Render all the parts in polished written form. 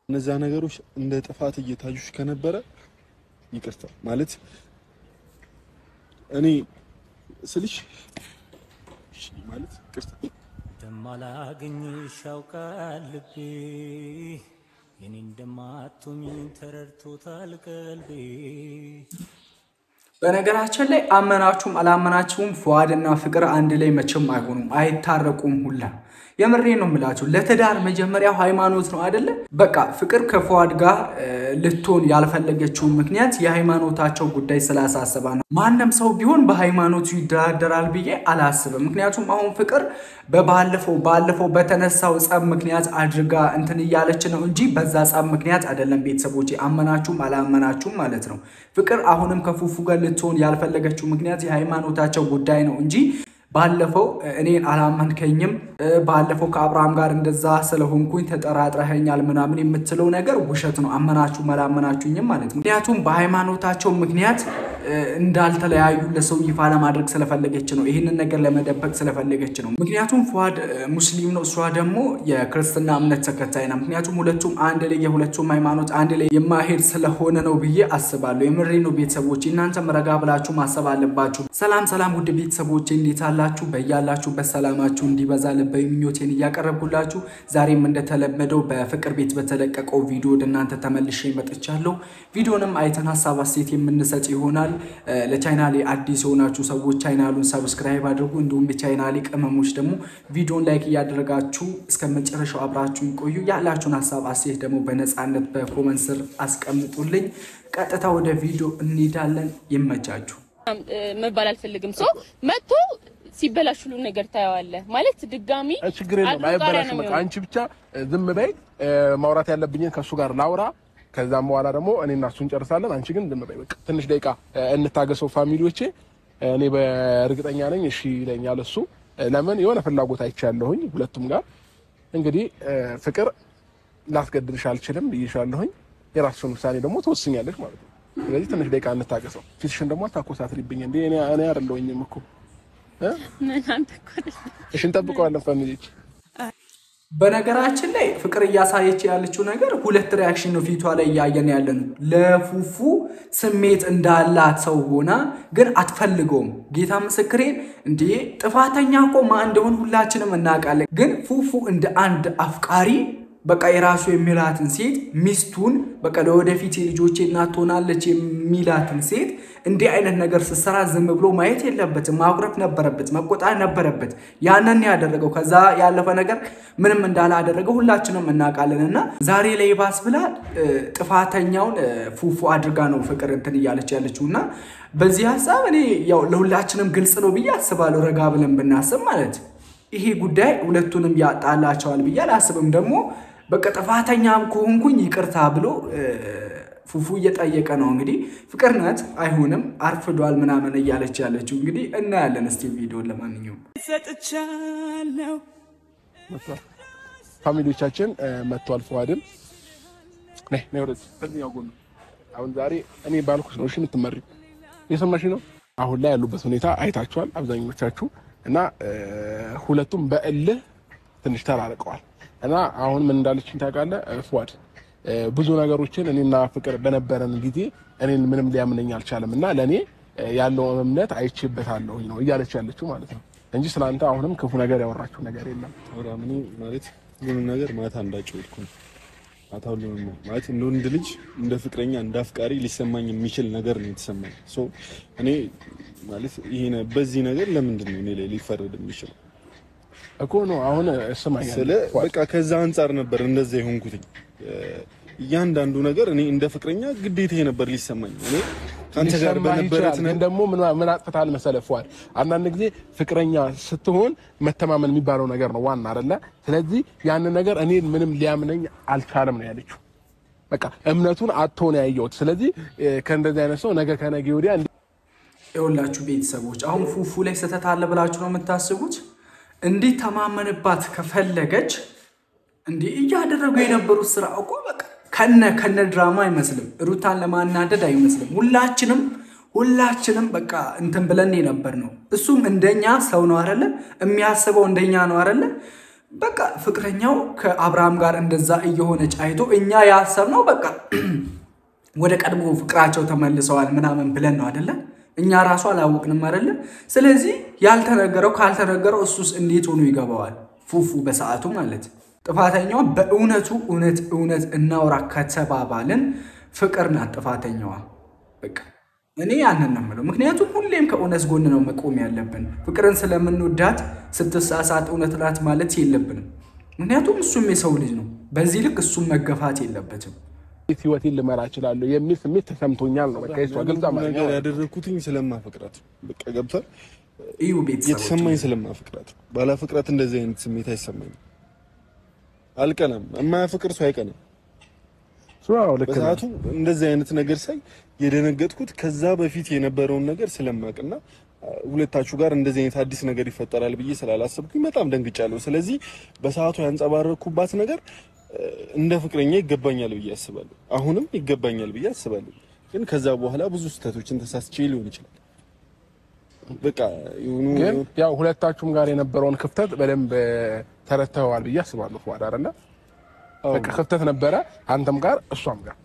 እነዛ ነገሮች እንደ ጥፋት እየታዩሽ ከነበረ ይቅርታ ማለት እኔ ስልሽ ማለት ይቅርታ እንደማላገኝሽ ያውቃል ልቤ የኔ እንደማትሆኝ ተረድቶታል ቀልቤ። በነገራችን ላይ አመናችሁም አላመናችሁም ፉአድና ፍቅር አንድ ላይ መቼም አይሆኑም፣ አይታረቁም ሁላ። የምሬ ነው የምላችሁ። ለትዳር መጀመሪያው ሃይማኖት ነው አይደለ? በቃ ፍቅር ከፉአድ ጋር ልትሆን ያልፈለገችው ምክንያት የሃይማኖታቸው ጉዳይ ስላሳሰባ ነው። ማንም ሰው ቢሆን በሃይማኖቱ ይደራደራል ብዬ አላስብም። ምክንያቱም አሁን ፍቅር ባለፈው በተነሳው ጸብ ምክንያት አድርጋ እንትን እያለች ነው እንጂ በዛ ጸብ ምክንያት አይደለም። ቤተሰቦቼ አመናችሁም አላመናችሁም ማለት ነው። ፍቅር አሁንም ከፉፉ ጋር ልትሆን ያልፈለገችው ምክንያት የሃይማኖታቸው ጉዳይ ነው እንጂ ባለፈው እኔን አላመንከኝም፣ ባለፈው ከአብርሃም ጋር እንደዛ ስለሆንኩኝ ተጠራጥረኸኛል ምናምን የምትለው ነገር ውሸት ነው። አመናችሁ አላመናችሁኝም ማለት ነው። ምክንያቱም በሃይማኖታቸው ምክንያት እንዳልተለያዩ ለሰው ይፋ ለማድረግ ስለፈለገች ነው። ይሄንን ነገር ለመደበቅ ስለፈለገች ነው። ምክንያቱም ፉአድ ሙስሊም ነው፣ እሷ ደግሞ የክርስትና እምነት ተከታይ ነው። ምክንያቱም ሁለቱም አንድ ላይ የሁለቱም ሃይማኖት አንድ ላይ የማይሄድ ስለሆነ ነው ብዬ አስባለሁ። የምሬ ነው ቤተሰቦቼ፣ እናንተም ረጋ ብላችሁ ማሰብ አለባችሁ። ሰላም ውድ ቤተሰቦቼ እንዴት አላችሁ? በያላችሁበት ሰላማችሁ እንዲበዛ ልባዊ ምኞቴን እያቀረብኩላችሁ ዛሬም እንደተለመደው በፍቅር ቤት በተለቀቀው ቪዲዮ ወደ እናንተ ተመልሼ መጥቻለሁ። ቪዲዮንም አይተን ሐሳብ አስተያየት የምንሰጥ ይሆናል። ለቻናሌ አዲስ የሆናችሁ ሰዎች ቻናሉን ሰብስክራይብ አድርጉ። እንዲሁም ለቻናሌ ቅመሞች ደግሞ ቪዲዮን ላይክ እያደረጋችሁ እስከመጨረሻው አብራችሁን ቆዩ። ያላችሁን ሐሳብ አስተያየት ደግሞ በነፃነት በኮሜንት ስር አስቀምጡልኝ። ቀጥታ ወደ ቪዲዮ እንሄዳለን። ይመቻችሁ። መባል አልፈልግም። ሰው መጥቶ ሲበላሽ ሁሉ ነገር ታያዋለ ማለት ድጋሚ ችግር የለም አይበላሽም። በቃ አንቺ ብቻ ዝም በይ። ማውራት ያለብኝን ከሱ ጋር ላውራ። ከዛም በኋላ ደግሞ እኔና እሱ እንጨርሳለን። አንቺ ግን ዝም በይ በቃ ትንሽ ደቂቃ እንታገሰው ፋሚሊዎቼ። እኔ በእርግጠኛ ነኝ እሺ ይለኛል እሱ። ለምን የሆነ ፍላጎት አይቻለሁኝ ሁለቱም ጋር። እንግዲህ ፍቅር ላስገድልሽ አልችልም ብዬሻለሁኝ። የራስሽን ውሳኔ ደግሞ ትወስኛለሽ ማለት ነው። ስለዚህ ትንሽ ደቂቃ እንታገሰው። ፊትሽን ደግሞ አታኮሳትሪብኝ እንዴ። እኔ አይደለሁኝም እኮ ምን አንተ ኮደ እሺ እንጠብቀዋለን ፋሚሊዎች። በነገራችን ላይ ፍቅር እያሳየች ያለችው ነገር ሁለት ሪአክሽን ነው ፊቷ ላይ ያየን ያለን። ለፉፉ ስሜት እንዳላት ሰው ሆና ግን አትፈልገውም። ጌታ ምስክሬን እንዴ ጥፋተኛ እኮ ማን እንደሆነ ሁላችንም እናውቃለን። ግን ፉፉ እንደ አንድ አፍቃሪ በቃ የራሱ የሚላትን ሴት ሚስቱን በቃ ለወደፊት ልጆቼ እናት ትሆናለች የሚላትን ሴት እንዲህ አይነት ነገር ስትሰራ ዝም ብሎ ማየት የለበትም። ማኩረፍ ነበረበት፣ መቆጣት ነበረበት። ያንን ያደረገው ከዛ ያለፈ ነገር ምንም እንዳላደረገው ሁላችንም እናውቃለንና ዛሬ ላይ ባስ ብላ ጥፋተኛውን ፉፉ አድርጋ ነው ፍቅር እንትን እያለች ያለችውና በዚህ ሐሳብ እኔ ያው ለሁላችንም ግልጽ ነው ብዬ አስባለሁ። ረጋ ብለን ብናስብ ማለት ይሄ ጉዳይ ሁለቱንም ያጣላቸዋል ብዬ አላስብም። ደግሞ በቃ ጥፋተኛም ከሆንኩኝ ይቅርታ ብሎ ፉፉ እየጠየቀ ነው። እንግዲህ ፍቅር ናት አይሆንም አርፍዷል ምናምን እያለች ያለችው እንግዲህ እናያለን። እስቲ ቪዲዮን ለማንኛውም ሰጥቻለሁ። ፋሚሊዎቻችን መጥቷል። ፉአድም ነይ ወደዚህ በዚያው ጎን። አሁን ዛሬ እኔ ባልኩሽ ነው እሺ የምትመሪው። የሰማሽ ነው። አሁን ላይ ያሉበት ሁኔታ አይታችኋል አብዛኞቻችሁ እና ሁለቱም በእልህ ትንሽ ተራርቀዋል። እና አሁን ምን እንዳለችኝ ታውቃለህ ፉአድ? ብዙ ነገሮችን እኔና ፍቅር በነበረን ጊዜ እኔን ምንም ሊያምነኝ አልቻለም እና ለኔ ያለው እምነት አይቼበታለሁ ነው እያለች ያለችው ማለት ነው እንጂ ስላንተ አሁንም ክፉ ነገር ያወራችሁ ነገር የለም። ወራምኒ ማለት ሁሉ ነገር ማታ እንዳጨውልኩ ማታው ማለት እንደ ወንድ ልጅ እንደ ፍቅረኛ እንደ አፍቃሪ ሊሰማኝ የሚችል ነገር ነው የተሰማኝ። እኔ ማለት ይሄን በዚህ ነገር ለምንድን ነው እኔ ላይ ሊፈረድ የሚችለው እኮ ነው። አሁን እስማኝ ስለ በቃ ከዛ አንፃር ነበር እንደዛ ይሆንኩት። እያንዳንዱ ነገር እኔ እንደ ፍቅረኛ ግዴታዬ ነበር ሊሰማኝ። እኔ ካንተ ጋር በነበረት ነው ደግሞ ምን አጥፍታል መሰለህ ፉአድ? አንዳንድ ጊዜ ፍቅረኛ ስትሆን መተማመን የሚባለው ነገር ነው ዋና አይደለ? ስለዚህ ያን ነገር እኔ ምንም ሊያምነኝ አልቻለም ነው ያለችው። በቃ እምነቱን አጥቶ ነው ያየሁት። ስለዚህ ከእንደዚህ አይነት ሰው ነገ ከነገ ወዲያ ይኸውላችሁ ቤተሰቦች አሁን ፉፉ ላይ ስህተት አለ ብላችሁ ነው የምታስቡት? እንዲህ ተማመንባት ከፈለገች እንዲህ እያደረጉ የነበሩት ስራ እኮ በቃ ከነ ድራማ አይመስልም። ሩታን ለማናደድ አይመስልም። ሁላችንም በቃ እንትን ብለን ነበር ነው። እሱም እንደኛ ሰው ነው አይደለ? የሚያስበው እንደኛ ነው አይደለ? በቃ ፍቅረኛው ከአብርሃም ጋር እንደዛ እየሆነች አይቶ እኛ ያሰብነው በቃ ወደ ቀድሞ ፍቅራቸው ተመልሰዋል ምናምን ብለን ነው አይደለ? እኛ ራሱ አላወቅንም አይደለ? ስለዚህ ያልተነገረው ካልተነገረው እሱስ እንዴት ሆኖ ይገባዋል? ፉፉ በሰዓቱ ማለት ጥፋተኛዋ በእውነቱ እውነት እናውራ ከተባባልን ፍቅር ናት ጥፋተኛዋ። በቃ እኔ ያንን ነው የምለው። ምክንያቱም ሁሌም ከእውነት ጎን ነው መቆም ያለብን። ፍቅርን ስለምንወዳት ስትሳሳት እውነት ናት ማለት የለብንም። ምክንያቱም እሱም የሰው ልጅ ነው። በዚህ ልክ እሱም መገፋት የለበትም። ህይወቴን ልመራ እችላለሁ የሚል ስሜት ተሰምቶኛል ነው በቃ እሷ ግልጽ ማለት ነው ያደረኩትኝ ስለማፈቅራት በቃ ገብቷል። እዩ ቤተሰቦች የተሰማኝ ስለማፈቅራት ባላፈቅራት እንደዚህ አይነት ስሜት አይሰማኝም። አልቀናም። የማያፈቅር ሰው አይቀናም። በሰዓቱ እንደዚህ አይነት ነገር ሳይ የደነገጥኩት ከዛ በፊት የነበረውን ነገር ስለማቅና ሁለታችሁ ጋር እንደዚህ አይነት አዲስ ነገር ይፈጠራል ብዬ ስላላሰብኩኝ በጣም ደንግጫለሁ። ስለዚህ በሰዓቱ ያንጸባረኩባት ነገር እንደ ፍቅረኛ ይገባኛል ብዬ አስባለሁ። አሁንም ይገባኛል ብዬ አስባለሁ። ግን ከዛ በኋላ ብዙ ስህተቶችን ተሳስቼ ሊሆን ይችላል። በቃ ግን ያው ሁለታችሁም ጋር የነበረውን ክፍተት በደንብ ተረተዋል ብዬ አስባለሁ። ፏድ አይደለ? በቃ ክፍተት ነበረ አንተም ጋር እሷም ጋር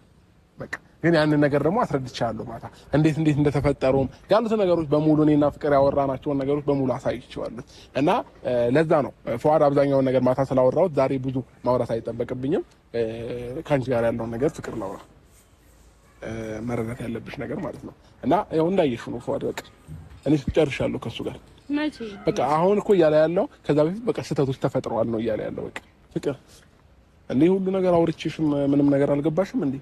በቃ ግን ያንን ነገር ደግሞ አስረድቻለሁ። ማታ እንዴት እንደተፈጠሩም ያሉት ነገሮች በሙሉ እኔና ፍቅር ያወራናቸውን ነገሮች በሙሉ አሳይቼዋለሁ። እና ለዛ ነው ፏድ አብዛኛውን ነገር ማታ ስላወራሁት ዛሬ ብዙ ማውራት አይጠበቅብኝም። ካንቺ ጋር ያለውን ነገር ፍቅር ላውራ መረዳት ያለብሽ ነገር ማለት ነው። እና ያው እንዳየሽው ነው ፏድ በቃ እኔ ጨርሻለሁ ከሱ ጋር መቼ በቃ አሁን እኮ እያለ ያለው ከዛ በፊት በቃ ስህተቶች ተፈጥረዋል ነው እያለ ያለው በቃ ፍቅር እንዴ ሁሉ ነገር አውርቼሽም ምንም ነገር አልገባሽም እንዴ?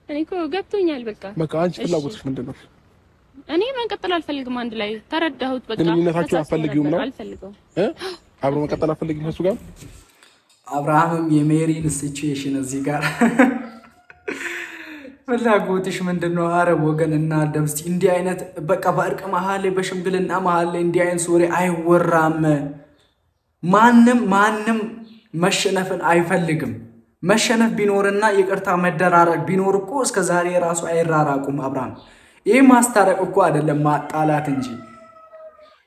እኔ እኮ ገብቶኛል። በቃ አንቺ ፍላጎትሽ ምንድነው? እኔ መቀጠል አልፈልግም። አንድ ላይ ተረዳሁት። በቃ ግንኙነታችሁ አልፈልጊውም ነው? አልፈልገው አብሮ መቀጠል አልፈልጊም ከሱ ጋር። አብርሃምም የሜሪን ሲቹዌሽን እዚህ ጋር ፍላጎትሽ ምንድነው? አረብ ወገን እና ደምስቲ እንዲህ አይነት በቃ በእርቅ መሀል ላይ በሽምግልና መሀል ላይ እንዲህ አይነት ሶሪ አይወራም። ማንም መሸነፍን አይፈልግም። መሸነፍ ቢኖርና ይቅርታ መደራረግ ቢኖር እኮ እስከ ዛሬ ራሱ አይራራቁም። አብርሃም ይሄ ማስታረቅ እኮ አይደለም ማጣላት እንጂ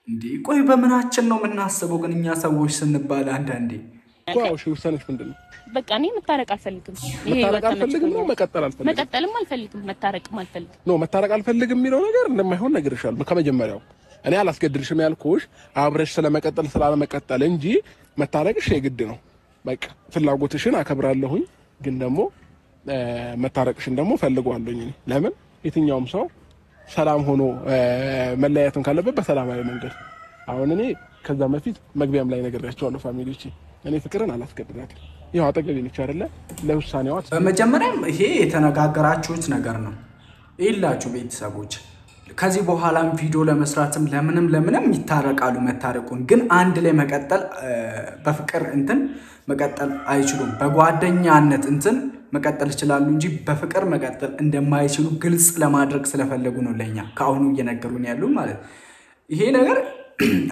እንዴ። ቆይ በምናችን ነው የምናስበው ግን እኛ ሰዎች ስንባል አንዳንዴ ዋው ሺ ውሳኔሽ ምንድነው? በቃ እኔ መታረቅ አልፈልግም። መታረቅ አልፈልግም ነው መቀጠል አልፈልግም። መቀጠልም አልፈልግም መታረቅም አልፈልግም ነው። መታረቅ አልፈልግም የሚለው ነገር እንደማይሆን ነግሬሻለሁ ከመጀመሪያው። እኔ አላስገድድሽም ያልኩሽ አብረሽ ስለመቀጠል ስላለመቀጠል እንጂ መታረቅሽ የግድ ነው። በቃ ፍላጎትሽን አከብራለሁኝ ግን ደግሞ መታረቅሽን ደግሞ ፈልጓለሁኝ። ለምን የትኛውም ሰው ሰላም ሆኖ መለያየትም ካለበት በሰላማዊ መንገድ። አሁን እኔ ከዛ በፊት መግቢያም ላይ ነግሬያቸዋለሁ ፋሚሊዎቼ እኔ ፍቅርን አላስገድዳትም። ይሄው አጠገቤ ነች አይደለ? ለውሳኔዋ በመጀመሪያም ይሄ የተነጋገራችሁት ነገር ነው ይላችሁ ቤተሰቦች። ከዚህ በኋላም ቪዲዮ ለመስራትም ለምንም ይታረቃሉ። መታረቁን ግን አንድ ላይ መቀጠል በፍቅር እንትን መቀጠል አይችሉም። በጓደኛነት እንትን መቀጠል ይችላሉ እንጂ በፍቅር መቀጠል እንደማይችሉ ግልጽ ለማድረግ ስለፈለጉ ነው ለኛ ከአሁኑ እየነገሩን ያሉ ማለት። ይሄ ነገር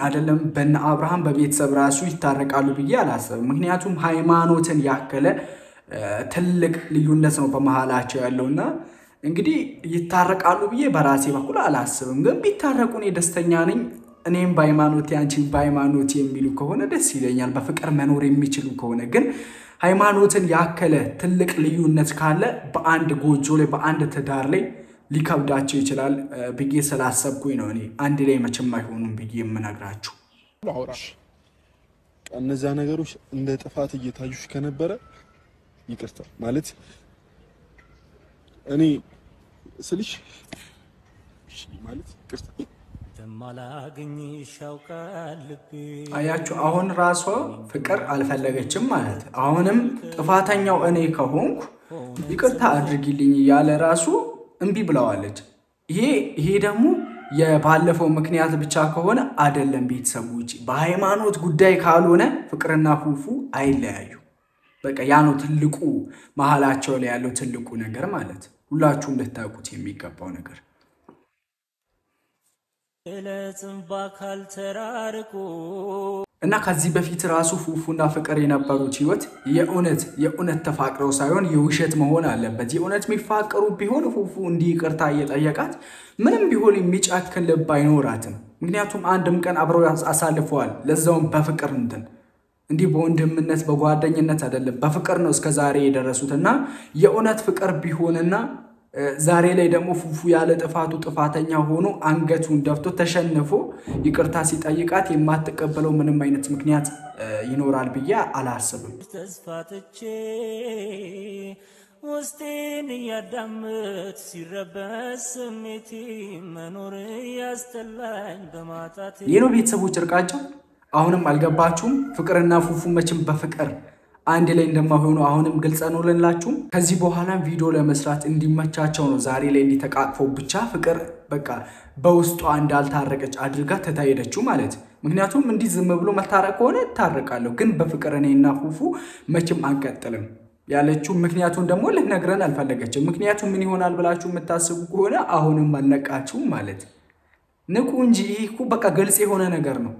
አይደለም በእነ አብርሃም በቤተሰብ ራሱ ይታረቃሉ ብዬ አላሰብም። ምክንያቱም ሃይማኖትን ያከለ ትልቅ ልዩነት ነው በመሃላቸው ያለውና እንግዲህ ይታረቃሉ ብዬ በራሴ በኩል አላስብም። ግን ቢታረቁ እኔ ደስተኛ ነኝ። እኔም በሃይማኖቴ አንቺም በሃይማኖቴ የሚሉ ከሆነ ደስ ይለኛል። በፍቅር መኖር የሚችሉ ከሆነ ግን ሃይማኖትን ያከለ ትልቅ ልዩነት ካለ በአንድ ጎጆ ላይ በአንድ ትዳር ላይ ሊከብዳቸው ይችላል ብዬ ስላሰብኩኝ ነው እኔ አንድ ላይ መቼም አይሆኑም ብዬ የምነግራችሁ። እነዛ ነገሮች እንደ ጥፋት እየታዩሽ ከነበረ ይቅርታ ማለት እኔ ስልሽ ማለት ይቅርታ አያችሁ አሁን ራሷ ፍቅር አልፈለገችም ማለት አሁንም ጥፋተኛው እኔ ከሆንኩ ይቅርታ አድርጊልኝ ያለ ራሱ እንቢ ብለዋለች። ይሄ ደግሞ የባለፈው ምክንያት ብቻ ከሆነ አይደለም ቤተሰቦች፣ በሃይማኖት ጉዳይ ካልሆነ ፍቅርና ፉፉ አይለያዩ። በቃ ያ ነው ትልቁ መሃላቸው ላይ ያለው ትልቁ ነገር ማለት ሁላችሁም ልታውቁት የሚገባው ነገር። እና ከዚህ በፊት ራሱ ፉፉና ፍቅር የነበሩት ህይወት የእውነት ተፋቅረው ሳይሆን የውሸት መሆን አለበት። የእውነት የሚፋቀሩ ቢሆን ፉፉ እንዲህ ይቅርታ እየጠየቃት ምንም ቢሆን የሚጫክን ልብ አይኖራትም። ምክንያቱም አንድም ቀን አብረው አሳልፈዋል። ለዛውም በፍቅር እንዲህ በወንድምነት በጓደኝነት አይደለም፣ በፍቅር ነው እስከዛሬ የደረሱትና የእውነት ፍቅር ቢሆንና ዛሬ ላይ ደግሞ ፉፉ ያለ ጥፋቱ ጥፋተኛ ሆኖ አንገቱን ደፍቶ ተሸንፎ ይቅርታ ሲጠይቃት የማትቀበለው ምንም አይነት ምክንያት ይኖራል ብዬ አላስብም። ተስፋትቼ ውስጤን ያዳምጥ ሲረበስ ስሜቴ መኖር ያስተላኝ በማጣት የኖ ቤተሰቦች እርቃቸው አሁንም አልገባችሁም? ፍቅርና ፉፉ መቼም በፍቅር አንድ ላይ እንደማይሆኑ አሁንም ግልጽ ነው ልንላችሁ። ከዚህ በኋላ ቪዲዮ ለመስራት እንዲመቻቸው ነው ዛሬ ላይ እንዲተቃቅፈው ብቻ ፍቅር በቃ በውስጧ እንዳልታረቀች አድርጋ ተታየደችው ማለት። ምክንያቱም እንዲህ ዝም ብሎ መታረቅ ከሆነ ታረቃለሁ፣ ግን በፍቅር እኔና ፉፉ መቼም አንቀጥልም ያለችው ምክንያቱም ደግሞ ልትነግረን አልፈለገችም። ምክንያቱም ምን ይሆናል ብላችሁ የምታስቡ ከሆነ አሁንም አልነቃችሁም ማለት። ንቁ እንጂ ይሄ በቃ ግልጽ የሆነ ነገር ነው።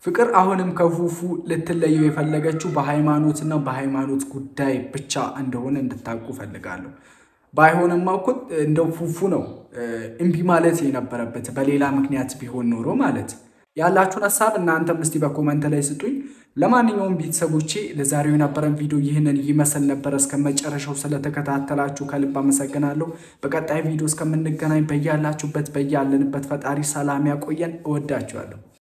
ፍቅር አሁንም ከፉፉ ልትለየው የፈለገችው በሃይማኖትና በሃይማኖት ጉዳይ ብቻ እንደሆነ እንድታውቁ ፈልጋለሁ። ባይሆንማ እኮ እንደው ፉፉ ነው እምቢ ማለት የነበረበት በሌላ ምክንያት ቢሆን ኖሮ ማለት። ያላችሁን ሐሳብ እናንተም እስቲ በኮሜንት ላይ ስጡኝ። ለማንኛውም ቤተሰቦቼ ለዛሬው የነበረን ቪዲዮ ይህንን ይመስል ነበር። እስከመጨረሻው ስለተከታተላችሁ ከልብ አመሰግናለሁ። በቀጣይ ቪዲዮ እስከምንገናኝ በያላችሁበት በያለንበት ፈጣሪ ሰላም ያቆየን። እወዳችኋለሁ።